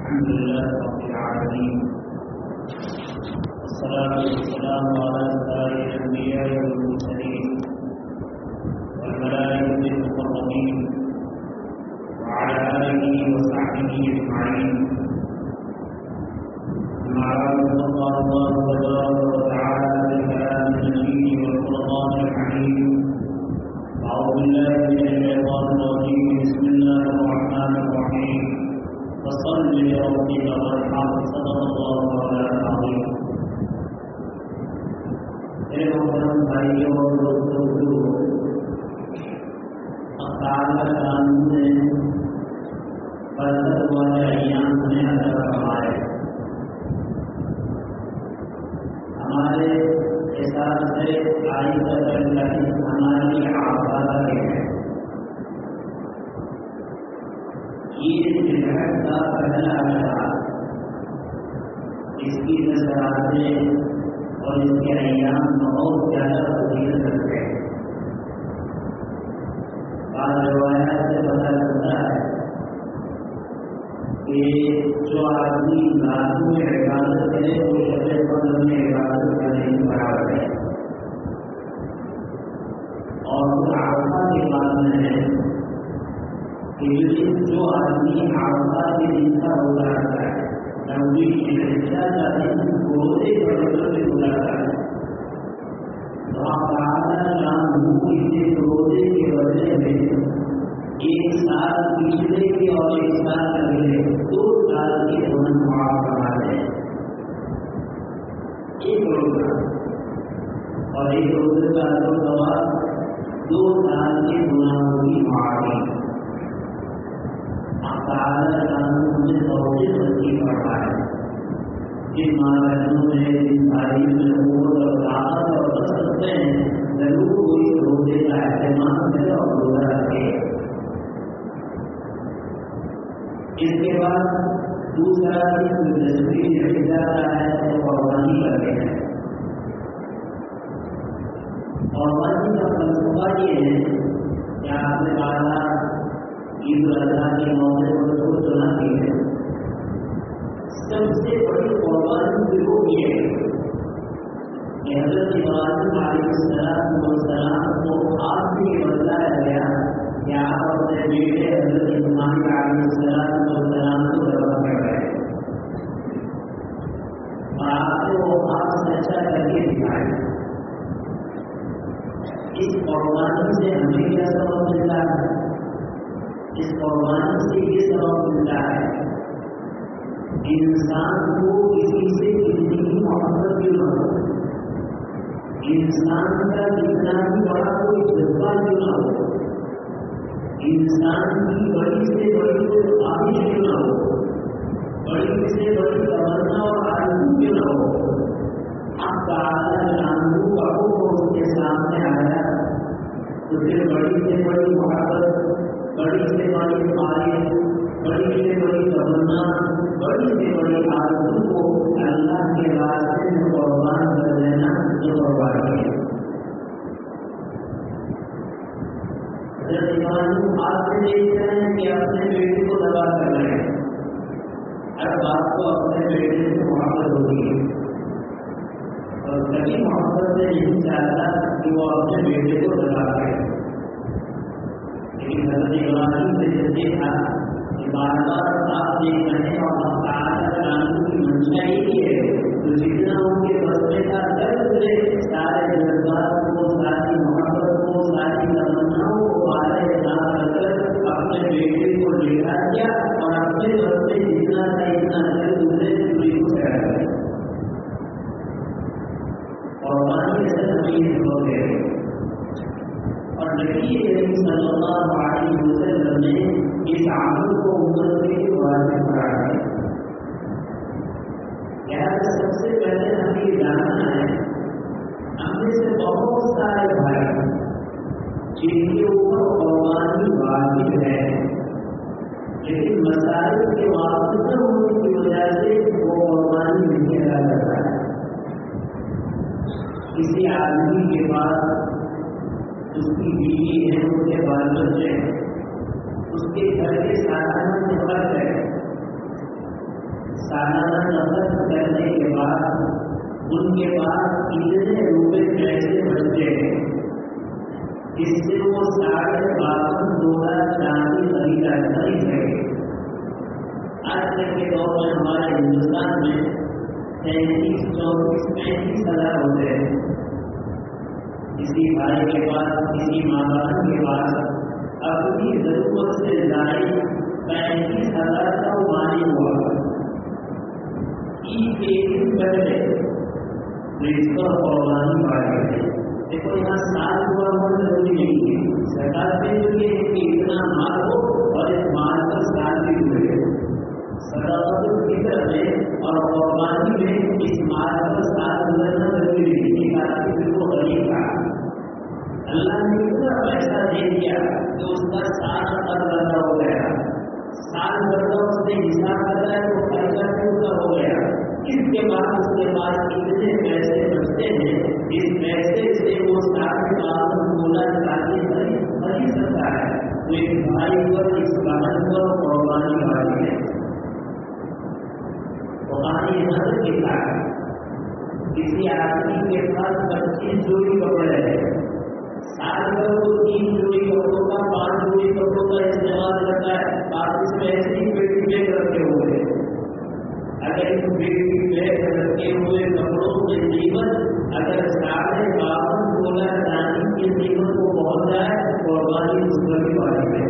الحمد لله رب العالمين، والصلاة والسلام على سائر الأنبياء والمرسلين والملائكة المقربين وعلى آله وصحبه أجمعين. أما بعد، فقال الله تبارك وتعالى بالكلام المجيد والفرقان الحميد: أعوذ بالله من الشيطان الرجيم، بسم الله الرحمن الرحيم، فصل لربك وانحر، صدق الله مولانا العظيم. میرے محترم بھائیوں اور دوستوں، تعالیٰ قانون نے برکت والے ایام میں عطا فرمائے. ہمارے حساب سے آئندہ ہماری آباد ہے. عید الفطر کا پہلا اشعار، اس کی نظراتیں اور اس کے ایام بہت زیادہ فضیلت رکھتے ہیں. بعض روایات سے پتہ چلتا ہے کہ جو آدمی راتوں میں عبادت کرے وہ شب قدر میں عبادت کرنے کے برابر ہے. اور عرفہ کے بعد میں ہے کہ جو آدمی عرفہ کے دن کا روزہ رکھتا ہے، نویں ذوالحجہ کا دن روزے پڑھ کر گزارتا ہے، تو آپ تعالیٰ اسے روزے کے بدلے میں ایک سال پچھلے کے اور ایک سال اگلے 2 سال کے گناہ معاف کرا دے. ایک روزہ اور ایک روزے کا ثواب 2 سال کے گناہوں کی معافی. تعالیٰ ہمیں توفیق نصیب فرمائے. جن ماں بہنوں میں جن بھائیوں میں قوت اور طاقت اور کثرت میں ضرور کوئی روزے کا اہتمام کرے اور روزہ رکھے. اس کے بعد دوسرا دلچسپی رہ جاتا ہے تو قربانی کرتے ہیں. قربانی کا فلسفہ یہ ہے کہ آپ نے کہا عید الاضحیٰ کے موقع پر جو چنا کی ہے، سب سے بڑی قربانی ضرور یہ ہے کہ حضرت ابراہیم علیہ السلام کو آپ سے یہ بتلایا گیا کہ آپ اپنے بیٹے حضرت اسماعیل علیہ السلام کو ذبح کر گئے اور آپ سے وہ ہاتھ سے اچھا کر کے دکھائے. اس قربانی سے ہمیں کیا سبق ملتا ہے؟ اس قربانی سے یہ سبق ملتا ہے انسان کو کسی سے کتنی بھی محبت کیوں نہ ہو، انسان کا کتنا بھی بڑا کوئی جذبہ کیوں نہ ہو، انسان کی بڑی سے بڑی کوئی خواہش کیوں نہ ہو، بڑی سے بڑی تمنا اور آرزو کیوں نہ ہو، اب تعالیٰ جانو کا حکم اس کے سامنے آیا تو پھر بڑی سے بڑی محبت، بڑی سے بڑی خواہش، بڑی سے بڑی تمنا، بڑی سے بڑی آرزو کو اللہ کے راستے میں قربان کر دینا جو قربانی ہے. حضرت ابراہیم آپ سے دیکھتے ہیں کہ اپنے بیٹے کو ذبح کر رہے ہیں. ہر بات کو اپنے بیٹے سے محبت ہوتی ہے اور کبھی محبت سے نہیں چاہتا کہ وہ اپنے بیٹے کو ذبح کرے. لیکن حضرت ابراہیم نے جب دیکھا کہ بار بار آپ دیکھ رہے ہیں اور تعالیٰ قانون کی منشا ہی ہے تو جتنا ان کے بسنے کا درد ہے سارے جذبات کو، ساری محبت کو، ساری تمناؤں کو بارے نہ کر کر اپنے بیٹے کو لٹا دیا اور اپنے بستے جتنا تھا اتنا کر دوسرے چوری کو چڑھا گیا. قربانی ایسا زمین ہو گئے اور نبی کریم صلی اللہ علیہ وسلم نے اس عمل کو امت کے لیے واضح کرا دیا. لہٰذا سب سے پہلے ہمیں یہ جاننا ہے ہم میں سے بہت سارے بھائی جن کے اوپر قربانی واجب ہے لیکن مسائل کے واقع ہونے کی وجہ سے وہ قربانی نہیں ادا کرتا ہے. کسی آدمی کے پاس اس کی بیوی ہے، اس کے بال بچے ہیں، اس کے گھر کے سارا خرچ ہے سالانہ نفرت کرنے کے بعد ان کے پاس اتنے روپے پیسے بچتے ہیں اس سے وہ 52 تولا چاندی خرید ہے۔ آج تک کے دور میں ہمارے ہندوستان میں 33, 34, 35 ہزار ہوتے ہیں۔ کسی بھائی کے پاس، کسی ماں باپ کے پاس اپنی ضرورت سے زائد 35,000 کا مالی ہوا عید کے دن پہلے اس پر قربانی بڑھائی گئی۔ دیکھو یہاں سال ہوا ہونا ضروری نہیں ہے، سرکار سے جو یہ ہے کہ اتنا مال ہو اور اس مال پر سال بھی ہوئے صدقۃ الفطر میں اور قربانی میں اس مال پر سال گزرنا ضروری نہیں ہے۔ ایک آدمی بالکل غریب تھا، اللہ نے اتنا پیسہ دے دیا کہ اس کا سال قرضہ ہو گیا، سال قرضہ اس نے حساب کرتا ہے تو پیسہ بھی اس کا ہو گیا۔ اس کے بعد اس کے پاس اتنے پیسے بچتے ہیں، اس پیسے سے وہ 52 تولا چاندی خرید سکتا ہے۔ تو ایک بھائی پر اس بہن پر قربانی والی ہے۔ قربانی حضرت کتنا ہے؟ کسی آدمی کے پاس 25 جوڑی کپڑے ہیں، سال بھر وہ 3 جوڑی کپڑوں کا 5 جوڑی کپڑوں کا استعمال کرتا ہے، آپ اس میں ایسی پیٹی بیگ رکھے ہوئے۔ اگر اس پیٹی بیگ رکھے ہوئے کپڑوں کی قیمت اگر 52 تولا چاندی کی قیمت کو پہنچ جائے، قربانی اس پر بھی واجب ہے۔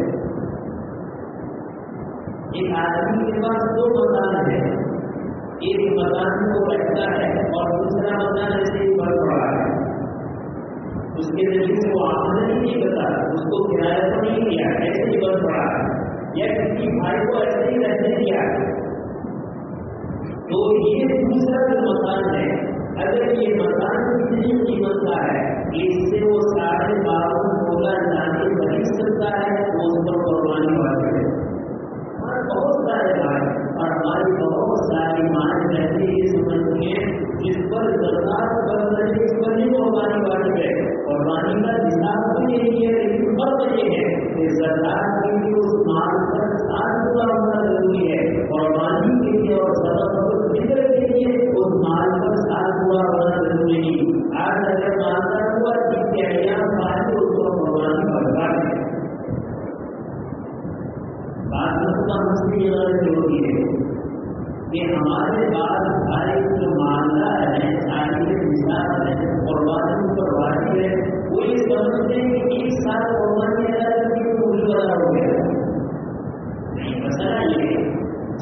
ایک آدمی کے پاس 2 مکان ہے، ایک مکان کو رکھتا ہے اور دوسرا مکان ایسے ہی بڑھ رہا ہے، اس کے ذریعے سے وہ آمدنی نہیں کرتا، اس کو کرایہ تو نہیں دیا، ایسے ہی بڑھ رہا ہے، یا کسی بھائی کو ایسے ہی رہنے دیا، تو یہ دوسرا جو مکان ہے، اگر یہ مکان کتنی قیمت کا ہے اس سے وہ 52 تولا چاندی خرید سکتا ہے، تو اس پر قربانی واجب ہے۔ ہمارے بہت سارے بھائی اور ہماری بہت ساری مائیں رہتی یہ سمجھتی ہیں جس پر زکات فرض ہے اس پر نہیں قربانی واجب ہے۔ قربانی کا حساب بھی یہی ہے، لیکن فرق یہ ہے کہ زکات کے لیے اس مال پر 7 تولا ہونا ضروری ہے، قربانی کے لیے اور صدقۃ الفطر کے لیے اس مال پر 7 تولا ہونا ضروری نہیں۔ آج اگر مالدار ہوا جس کے ایام بعد اس کو قربانی بڑھتا ہے، بات کا مسئلہ یہ ہوتی ہے کہ ہمارے بعد بھائی جو مالدار ہیں، تعلیم نصاب ہے، قربانی پر واجب ہے، وہ یہ سمجھتے ہیں کہ ایک سال قربانی ادا کرنے کی پوری ادا ہو گیا۔ نہیں، مسئلہ یہ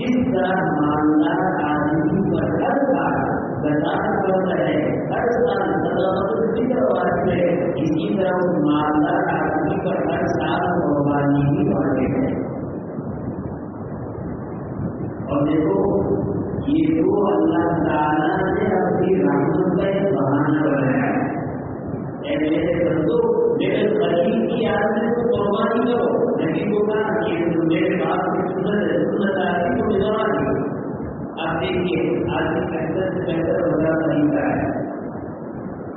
جس طرح مالدار آدمی پر ہر سال زکات فرض ہے، ہر سال صدقۃ الفطر واجب ہے، اسی طرح اس مالدار آدمی پر ہر سال قربانی بھی واجب ہے۔ اور دیکھو یہ تو اللہ تعالیٰ نے اپنی رحمت کا ایک بہانہ بنایا ہے۔ اے میرے بندو، میرے غریب کی آدمی کو قربانی کرو، نہیں تو کہا کہ میرے باپ کی سنت آتی تو نظام دی۔ آپ دیکھیے آج بہتر سے بہتر بندہ خریدتا ہے،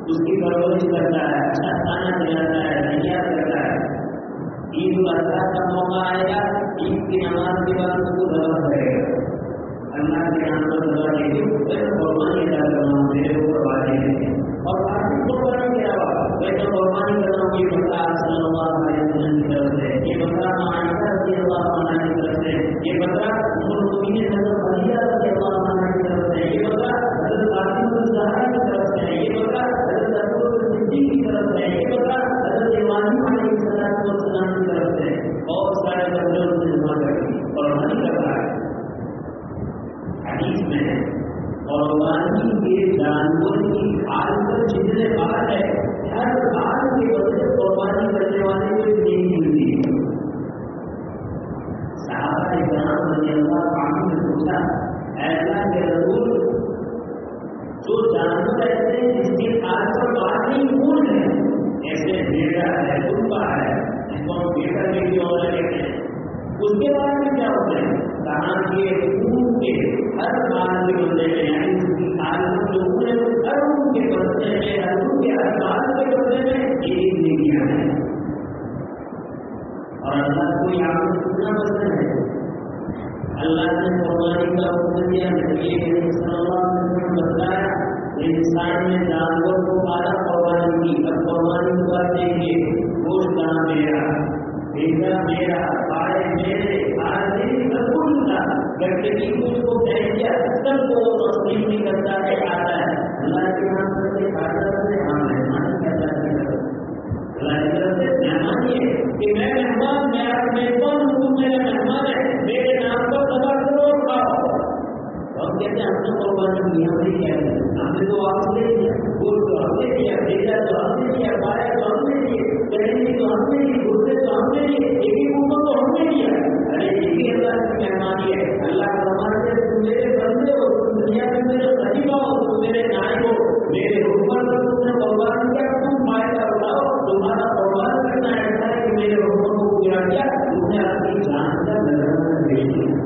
اس کی پرورش کرتا ہے، اچھا کھانا کھلاتا ہے، تیار کرتا ہے، عید الاضحیٰ کا موقع آئے گا، عید کی نماز کے بعد اس کو ذبح کرے گا، اللہ کے نام پر ذبح دے کے پھر قربانی ادا کرنا میرے اوپر واجب ہے۔ اور باقی قربانی کے علاوہ میں تو قربانی کرتا ہوں، یہ بندہ صلی اللہ علیہ وسلم کی طرف سے، یہ بندہ عائشہ رضی اللہ عنہا کی طرف سے، یہ بندہ المؤمنین حضرت خدیجہ رضی اللہ عنہا کی طرف سے، یہ بندہ حضرت فاطمہ الزہرا کی طرف سے، یہ بندہ حضرت ابوبکر صدیق کی طرف سے، یہ بندہ حضرت ابراہیم علیہ السلام کی طرف سے، بہت سارے بندوں نے جمع کر دی قربانی کر رہا ہے۔ حدیث میں قربانی کے جانور کی حال پر جتنے بات ہے، ہر بات کے بدلے قربانی کرنے والے کو نہیں ملتی ہے۔ صحابہ کرام رضی اللہ عنہم نے پوچھا، اے اللہ کے رسول، جو جانور ایسے ہیں جس کی حال پر بات نہیں بھول ہے، ایسے بیٹا ہے، کنبا ہے، جس کو ہم بیٹا کے لیے اور کہتے ہیں، اس کے بارے میں کیا ہوتا ہے؟ کہاں کے خون کے ہر بال کے بندے میں، یعنی اس کی حالت جو ہوئے ہر ان کے بندے میں، ہر ان کے ہر بال کے بندے میں ایک نیکیاں ہیں۔ اور اللہ کو یہ آپ کو کتنا پسند ہے، اللہ نے قربانی کا حکم دیا، نبی کریم صلی اللہ علیہ وسلم نے بتایا انسان نے جانور کو مارا قربانی کی، اب قربانی کو دیں گے گوشت کہاں میرا، بیٹا میرا، بھائی میرے، آدمی سب کچھ تھا، گندگی کچھ کو کہہ دیا سب کو تسلیم نہیں کرتا ہے، آتا ہے اللہ کے نام سے کھاتا ہے، ہاں مہمان کہتا ہے اللہ کی طرف سے مہمان یہ کہ میں مہمان، میرا میزبان ہوں، تم میرا مہمان ہے، میرے نام پر سبا کرو کھاؤ۔ اور کہتے ہیں ہم نے قربانی کی، ہم نے کیا ہے، ہم نے تو آپ نے دیا، گوشت تو ہم نے دیا، بیٹا تو ہم نے دیا، بھائی تو ہم نے دیے، چہرے تو ہم نے دی، گردے تو ہم نے دیے، ایک ہی اوپر تو ہم نے دیا۔ ارے یہ بھی اللہ کی مہمانی ہے، اللہ فرماتے ہیں تم میرے بندے ہو، تم دنیا میں میرے خلیفہ ہو، تم میرے نائب ہو، میرے حکم پر تم نے قربانی کیا، تم فائدہ اٹھاؤ، تمہارا قربان کرنا ایسا ہے کہ میرے حکم کو پورا کیا، تم نے اپنی جان کا نظرانہ بھیج دیا۔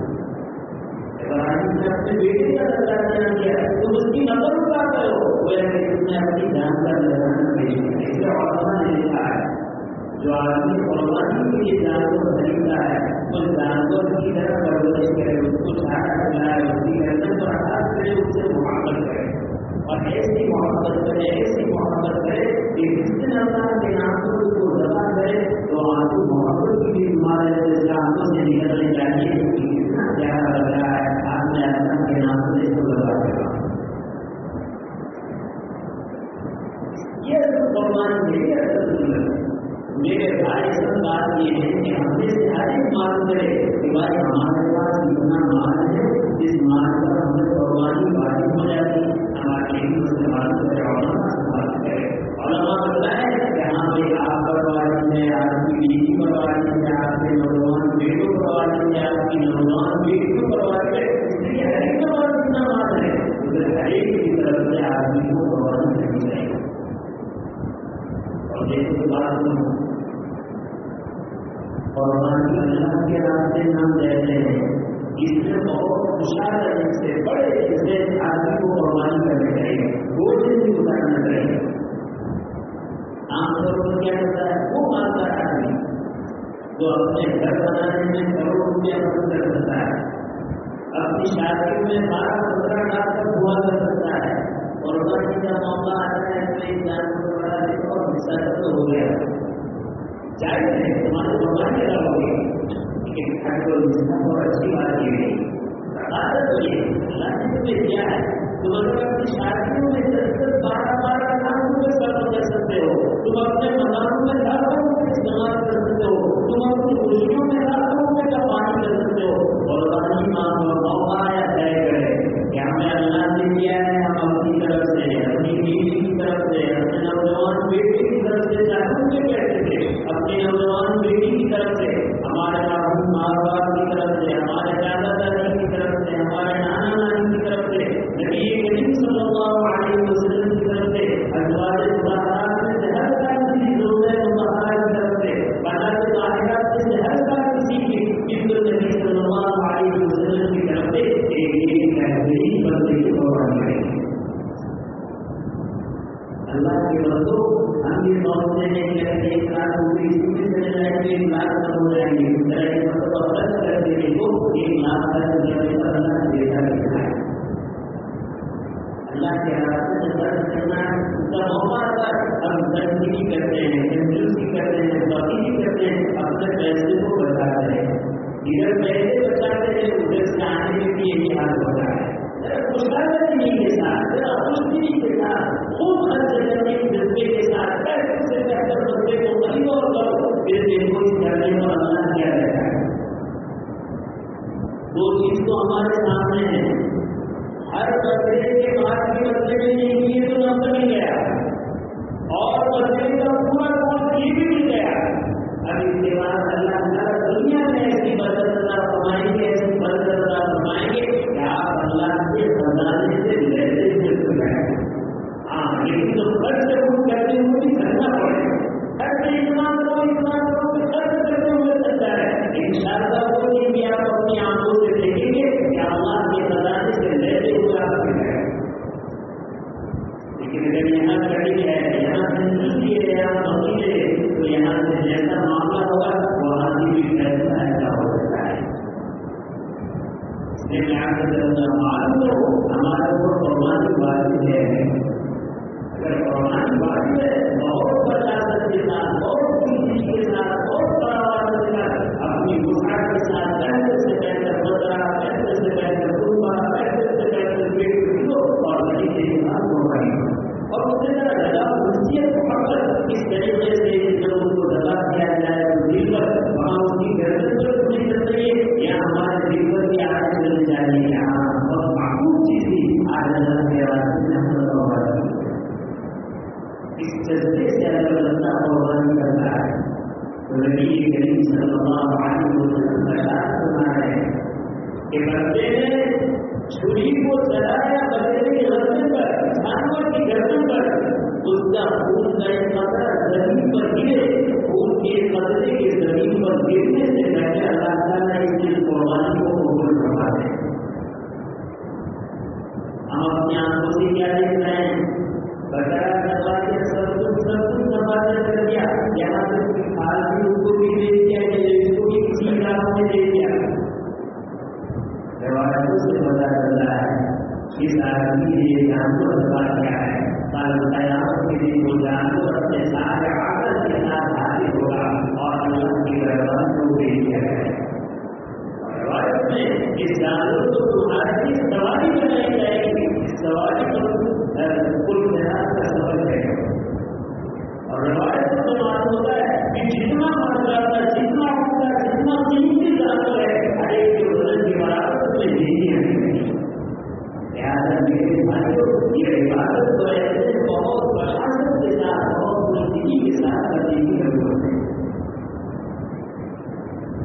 ابراہیم نے اپنے بیٹے کا نظرانہ کیا، تم اس کی نظر اٹھا کرو، وہ تم نے اپنی جان کا نظرانہ بھیج دیا۔ اس سے علماء نے لکھا ہے جو آدمی قربانی کے لیے جانور خریدتا ہے اس جانور کی طرح پرورش کرے، اس کو چھاٹا کھلائے، اس کی گردن پر ہاتھ کرے، اس سے محبت کرے، اور ایسی محبت کرے، ایسی محبت کرے کہ جس دن اللہ کے نام پر اس کو دبا کرے تو آپ کو محبت کی بھی بیماری سے آنکھوں سے نکلنے چاہیے کہ کتنا پیارا لگ رہا ہے آپ نے اللہ کے نام سے اس کو دبا کرا۔ یہ قربانی میری اصل سنت ہے۔ میرے بھائی سب بات یہ ہے کہ ہم نے سے ہر ایک مال کرے کہ بھائی ہمارے پاس اتنا مال ہے جس مال پر ہمیں قربانی واجب ہو جاتی، ہمارے استعمال کرے، علماء استعمال کرے، علماء بتائے کہ ہاں بھائی آپ پر واجب ہے، آپ کی بیوی پر واجب ہے، آپ کے نوجوان بیٹوں پر واجب ہے، آپ کی نوجوان بیٹیوں پر واجب ہے، اس لیے ہر ایک کا پاس اتنا مال ہے، اسے ہر ایک کی طرف سے آدمی کو قربانی کرنی چاہیے۔ اور دیکھو بات سنو، قربانی اللہ کے راستے میں ہم دیتے ہیں، اس میں بہت خوشحال ہے، اس سے بڑے حصے آدمی کو قربانی کرنا چاہیے، گوشت بھی اتارنا چاہیے۔ عام طور پر کیا ہوتا ہے وہ مالدار آدمی جو اپنے گھر بنانے میں کروڑ روپیہ خرچ کر سکتا ہے، اپنی شادی میں 12-15 لاکھ تک ہوا کر سکتا ہے، قربانی کا موقع آتا ہے تو ایک جانور بڑا دیکھو اور حصہ تو ہو گیا، جائز ہے تمہاری قربانی ادا ہوگی، لیکن گھر کو بہت اچھی بات یہ نہیں عادت ہوئی ہے، اللہ نے تمہیں کیا ہے، تم اگر اپنی شادیوں میں 10-12 لاکھ روپے خرچ کر سکتے ہو، تم اپنے مکانوں میں لاکھوں روپے استعمال کر سکتے ہو، تم اپنی خوشیوں میں لاکھوں روپے کا پانی کر سکتے ہو، قربانی مانگو، موقع یا طے کرے کہ ہمیں اللہ نے کیا ہے، ہم اپنی طرف سے، اپنی بیوی کی طرف سے، اپنے نوجوان بیٹے کی طرف سے، چاہے ان کے کہتے تھے اپنی نوجوان بیٹی کی طرف سے، ہمارے ماں باپ کی طرف سے، ہمارے دادا دادی کی طرف سے، ہمارے نانا نانی کی طرف سے، نبی کریم صلی اللہ علیہ وسلم کی طرف سے، ازواج مطہرات میں سے ہر سال کسی زوجہ مطہرہ کی طرف سے، بنات طاہرات میں سے ہر سال کسی کی جن کو نبی صلی اللہ علیہ وسلم کی طرف سے ایک بہترین بندے کی قربانی کریں گے۔ اللہ کے بندوں ہم یہ سوچتے ہیں کہ اگر 1 لاکھ روپئے اس میں چلے جائیں گے 1 لاکھ تک ہو جائیں گے، میرا یہ مطلب خرچ کر دینے کو 1 لاکھ تک جب اللہ نے دیتا ہے، اللہ کے راستے میں خرچ کرنا ہے، اس کا موقع آتا ہے ہم تنظیمی کرتے ہیں، کنجوسی کرتے ہیں، بخیلی کرتے ہیں، اپنے پیسے کو بچاتے ہیں، ادھر پیسے بچاتے ہیں ادھر سے آنے کے لیے یہی حال ہوتا ہے۔ خوشحالی کے ساتھ، خوشی کے ساتھ، خوب خرچ کرنے کے جذبے کے ساتھ بہتر سے بہتر بندے کو خریدو اور کرو، پھر دیکھو اس کرنے کو اللہ کیا رہتا ہے۔ 2 چیز تو ہمارے سامنے ہے، ہر بچے کے بعد بھی بچے میں نہیں کیے تو نہ مل گیا، اور بچے کا پورا گوشت یہ بھی مل گیا۔ اب اس کے بعد اللہ دنیا میں ایسی برکت عطا فرمائیں گے، ایسی برکت عطا فرمائیں گے کہ آپ اللہ کے خزانے سے لیتے ہوئے جائیں گے۔ ہاں لیکن تو خرچ کرتے ہوئے بھی کرنا پڑے گا، خرچ اتنا کرو کہ خرچ کرتے ہوئے چلتا ہے، انشاءاللہ وہ نہیں بھی آپ اپنی آنکھوں سے دیکھیں گے کہ اللہ کے خزانے سے لیتے ہوئے آپ کے جائیں گے۔ لیکن اگر یہاں کڑی ہے، یہاں سنجوسی ہے، یہاں بخیل ہے، تو یہاں سے جیسا معاملہ ہوگا وہاں سے بھی فیصلہ ایسا ہوگا۔ لیکن آپ کے اندر معلوم ہو ہمارے اوپر قربانی واجب ہے. اگر قربانی واجب ہے بہت بچاست کے ساتھ بہت خوشی کے ساتھ بہت پرواز کے ساتھ اپنی وسعت کے ساتھ پہلے سے بہتر بدلا پہلے سے بہتر قربا پہلے سے بہتر پیٹ کلو اور نہیں کے ساتھ قربانی اور اسی طرح رضا خصوصیت محبت اس طریقے سے جب اس کو رضا کیا جائے تو دل پر وہاں اس کی گردن پر نہیں چل رہی ہے یا ہمارے دل پر بھی آگے چلنی چاہیے. یہاں بہت معقول چیز تھی آج اللہ کے راستے اس جذبے سے اگر اللہ قربانی کرتا ہے تو نبی کریم صلی اللہ علیہ وسلم کا ارشاد سنا ہے کہ بندے نے چھری کو چلایا بندے کی گردن پر جانور کی گردن پر اس کا خون کا ایک قطرہ زمین پر گرے خون کے قطرے کے زمین پر گرنے سے پہلے اللہ تعالیٰ اس کی قربانی کو قبول فرما دے. ہم اپنی آنکھوں سے کیا دیکھ رہے ہیں بچارا دبا کے سب کچھ تبادلہ کر دیا یہاں تک کہ کھال بھی اس کو بھی دے دیا اس کو بھی کسی علاقوں میں دے دیا. روایتوں سے پتا چلتا ہے اس آدمی نے یہ جانور دبا کیا ہے کل قیامت کے دن وہ جانور اپنے سارے عقل کے ساتھ حاضر ہوگا اور اللہ کی دربار کو دے دیا ہے. روایت میں اس جانور کو تمہاری سواری بنائی جائے گی اس سواری کو کل محنت کا سفر ہے. اور روایت میں معلوم ہوتا ہے کہ جتنا مرتبہ جتنا ہوتا جتنا قیمتی جانور ہے ہر ایک کے وزن کی برابر میں نہیں ہے. لہٰذا میرے بھائیوں یہ عبادت تو ایسے بہت بشاشت کے ساتھ بہت پرستی کے ساتھ کرنے کی ضرورت ہے.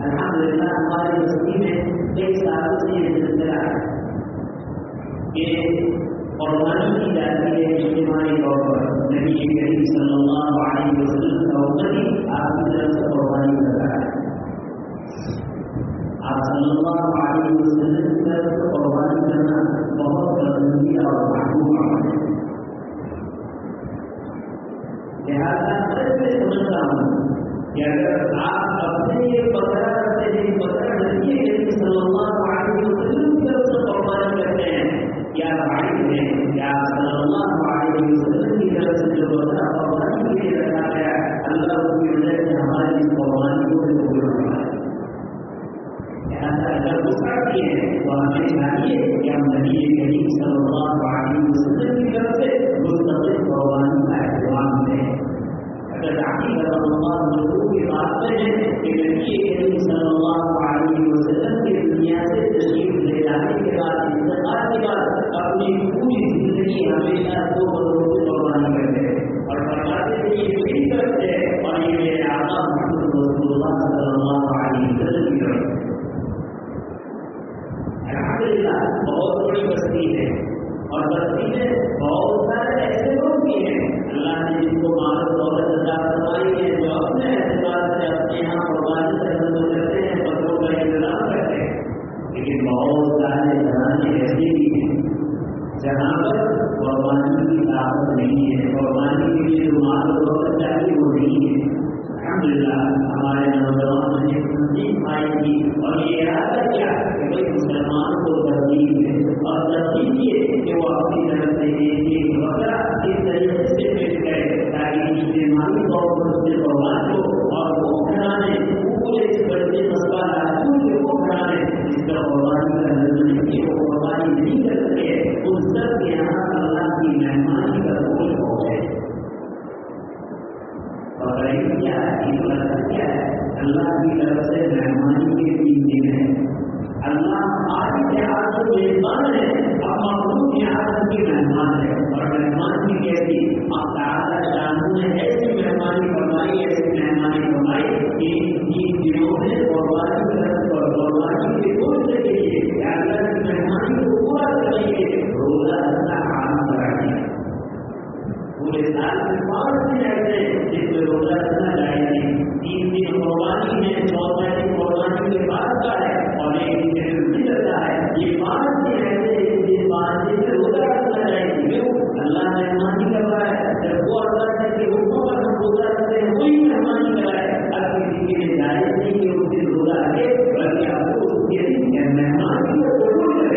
الحمدللہ ہماری بستی میں کئی سالوں سے یہ سلسلہ ہے کہ قربانی کی جاتی ہے اجتماعی طور پر. نبی کریم صلی اللہ علیہ وسلم کا امتی آپ کی طرف سے قربانی کرتا ہے. آپ صلی اللہ علیہ وسلم کی طرف سے قربانی کرنا بہت پسندیدہ اور محبوب عمل ہے. لہٰذا میں سمجھتا ہوں کہ اگر آپ اپنے یہ پکڑا کرتے ہیں پکڑا نبی کریم صلی اللہ علیہ وسلم کی طرف سے قربانی کرتے ہیں کیا بھائی ہے کیا صلی اللہ علیہ وسلم کی طرف سے جو بندہ قربانی کے لیے رکھا گیا اللہ کی وجہ سے ہماری اس قربانی کو قبول کرنا ہے. لہٰذا اگر وسعت ہے تو ہمیں چاہیے کہ ہم نبی کریم صلی اللہ علیہ وسلم کی طرف سے مستقل قربانی کا اہتمام کریں. اگر عقیدہ اللہ مضبوط کی بات ہے کہ نبی کریم صلی اللہ علیہ وسلم کی دنیا سے تشریف لے جانے کے بعد انتقال کے بعد اپنی پوری زندگی ہمیشہ دو بندوں سے قربانی کرتے ہیں اور فرماتے ہیں یہ میری طرف ہے اور یہ میرے آقا محمد رسول اللہ صلی اللہ علیہ وسلم کی طرف. الحمدللہ بہت بڑی بستی ہے اور بستی میں بہت سارے ایسے لوگ بھی ہیں اللہ نے جن کو مال دولت عطا فرمائی ہے جو اپنے اعتبار سے اپنے یہاں قربانی کرنا کرتے ہیں بندوں کا انتظام کرتے ہیں. لیکن بہت سارے گھرانے ایسے بھی ہیں جہاں پر قربانی کی طاقت نہیں ہے قربانی کے لیے جو مال دولت چاہیے وہ نہیں ہے. الحمدللہ ہمارے نوجوان نے تنظیم آئی تھی اور یہ ارادہ کیا کہ بھائی مسلمان کو ترغیب ہے اور ترغیب یہ کہ وہ اپنی طرف سے ایک بکرا اس طریقے سے پیش کرے تاکہ اجتماعی طور پر اس سے قربان ہو اور وہ گھرانے پورے اس بڑے مسئلہ راجوں کے وہ گھرانے جس کا قربانی کا نظر نہیں وہ قربانی نہیں کر سکے ان سب کے یہاں اللہ کی مہمانی کا رول پہنچے. اور کیا ہے اللہ کی طرف سے مہمانی کے 3 دن ہے. اللہ آج کے آج میزبان ہے اب مخلوق کے آج کی مہمان ہے اور مہمان کی کیسی اب تعالیٰ شانوں نے ایسی مہمانی فرمائی ایسی مہمانی فرمائی کہ ان دنوں میں قربانی اور قربانی کے گوشت کے لیے اللہ کی مہمانی کو پورا کرنے کے روزہ رکھنا حرام کرا دیا. پورے سال میں 5 دن ایسے جس میں روزہ رکھنا چاہیے. 3 دن قربانی ہے 14 دن قربانی کے بعد کا ہے اور 1 دن چھٹی رہتا ہے. یہ 5 دن ایسے اس دن 5 دن میں روزہ رکھنا چاہیے. اللہ مہمانی کر رہا ہے جب وہ اللہ کے حکم پر ہم روزہ رکھتے ہیں وہی مہمانی کر رہا ہے. ہر کسی کے لیے جائز نہیں کہ اس دن روزہ رکھے بلکہ آپ کو اس کے دن مہمانی کو قبول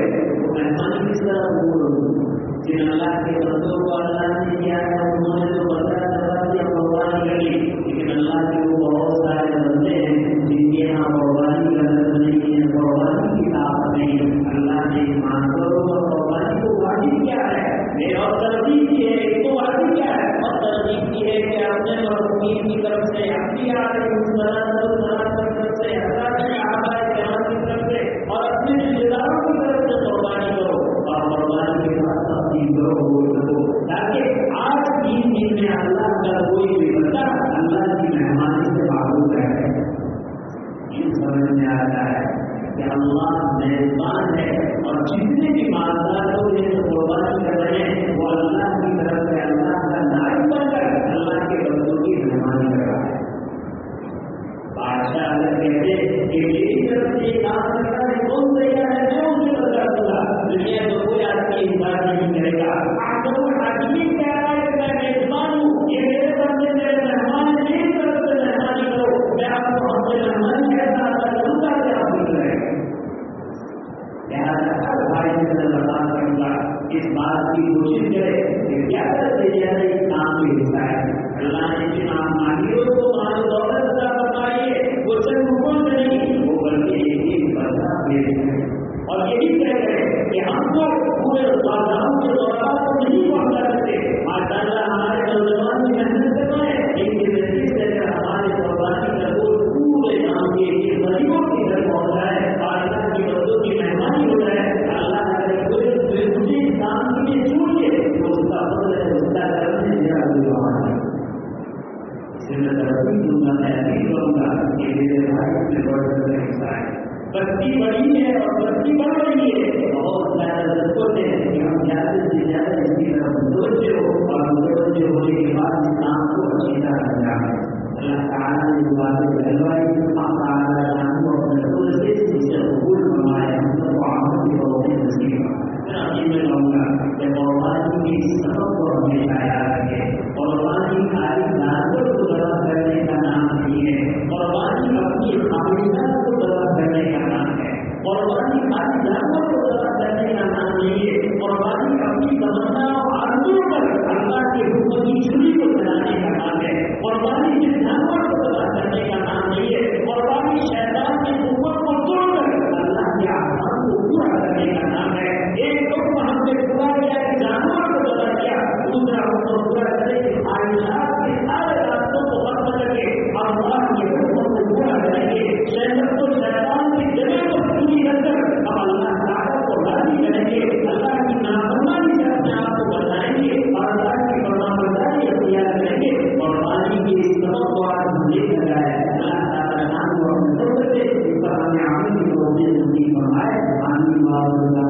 جن اللہ کے بندوں کو اللہ نے کیا ہے انہوں نے تو بدلا دبا دیا قربانی کری، لیکن اللہ کے وہ بہت سارے بندے ہیں جن کے یہاں قربانی کا نظر نہیں ہے، قربانی کی طاقت نہیں۔ اللہ نے ایمان کرو اور قربانی کو واجب کیا ہے اور ترغیب کی ہے، اس کو واجب کیا ہے اور ترغیب کی ہے کہ اپنے مرحومین کی طرف سے، انبیاء علیہ السلام کی طرف سے، اللہ کے صحابہ کرام کی طرف سے اور اپنے رشتے داروں کی طرف سے قربانی کرو اور قربانی کے ساتھ تقسیم کرو، تاکہ آج تین دن میں اللہ کا کوئی بھی بندہ اللہ کی مہمانی سے معروف رہے۔ یہ سمجھ میں آتا ہے کہ اللہ میزبان ہے اور جتنے بھی مالدار لوگ جن قربانی کر رہے ہیں وہ اللہ کی طرف سے اللہ کا نائب بن کر اللہ کے بندوں کی مہمانی کر رہا ہے۔ بادشاہ اگر کہتے کہ میری طرف سے یہ کام کرنا ہے کون تیار ہے میں اسے بتا دوں گا، دنیا میں کوئی آدمی انکار نہیں کرے گا۔ آدمی کہہ رہا ہے کہ میں میزبان ہوں، یہ میرے بندے میرے مہمان ہیں، میری طرف سے مہمانی کرو، میں آپ کو اپنے مہمان کیسا ادا کروں گا کہ آپ نکل رہے ہیں۔ لہٰذا ہر بھائی سے اللہ کروں گا اس بات کی کوشش کرے کہ زیادہ سے زیادہ اس کام میں حصہ ہے۔ اللہ نے جن ماہروں کو مال و دولت عطا فرمائی ہے وہ صرف حکم نہیں، وہ بلکہ ایک بندہ دے ہے اور یہی کہہ رہے کہ ہم کو پورے بازاروں کے دوران کو نہیں پہنچا سکتے، ماشاء اللہ ہمارے نوجوان کی محنت کر رہے ہیں، لیکن نتیجے سے اگر ہمارے قربانی کا گوشت پورے گاؤں کے غریبوں کی گھر پہنچ جائے اور اللہ کی بندوں کی مہمانی ہو جائے، اللہ کرے پورے مجھے انسان کے لیے چھوڑ کے تو اس کا فضل ہے، اس کا کرم ہے، میرا نوجوان ہے۔ میں ترقی دوں گا، میں نہیں کروں گا کہ میرے بھائی میں بڑھ کر حصہ ہے۔ بستی بڑی ہے اور بستی بڑھ رہی ہے، بہت زیادہ ضرورت ہے کہ ہم زیادہ سے زیادہ اس کی طرف متوجہ ہو اور متوجہ ہونے کے بعد اس کام کو اچھی طرح انجام دیں۔ اللہ تعالیٰ نے جو باتیں کہلوائی ہم تعالیٰ شان کو اپنے خود سے اسے قبول فرمائے، ہم سب کو عمل کی بہت نصیب فرمائے۔ میں کہوں گا کہ قربانی کی اس سبب کو ہمیشہ یاد رکھیں۔ قربانی خالی جانور کو ذبح کرنے کا نام نہیں ہے، قربانی اپنی خواہشات کو ذبح کرنے کا نام ہے، قربانی خالی جانور کو ذبح کرنے کا نام نہیں ہے، قربانی اپنی تمنا اور آرزو پر اللہ کے حکم کی چھری کو چلانے کا نام ہے، قربانی صرف جانور کو ذبح کرنے کا نام نہیں ہے، قربانی شیطان کی قوت کو توڑ کر اللہ کے احکام کو پورا کرنے کا نام ہے۔ ایک حکم ہم نے پورا کیا کہ جانور کو ذبح کیا، دوسرا حکم پورا کرے کہ خواہشات کے سارے راستوں کو ختم کر کے اللہ کے حکم کو پورا کریں گے، شیطان کی جگہ کو پوری کر کر ہم اللہ تعالیٰ کو راضی کریں گے، اللہ کی نافرمانی سے اپنے آپ کو بچائیں گے اور اللہ کی فرمانبرداری اختیار کریں گے۔ قربانی کی اس سبب کو آج ہم دیکھ رہا ہے، اللہ تعالیٰ شان کو اپنے فضل سے اس پر ہمیں عمل کی توفیق نصیب فرمائے۔ آمین۔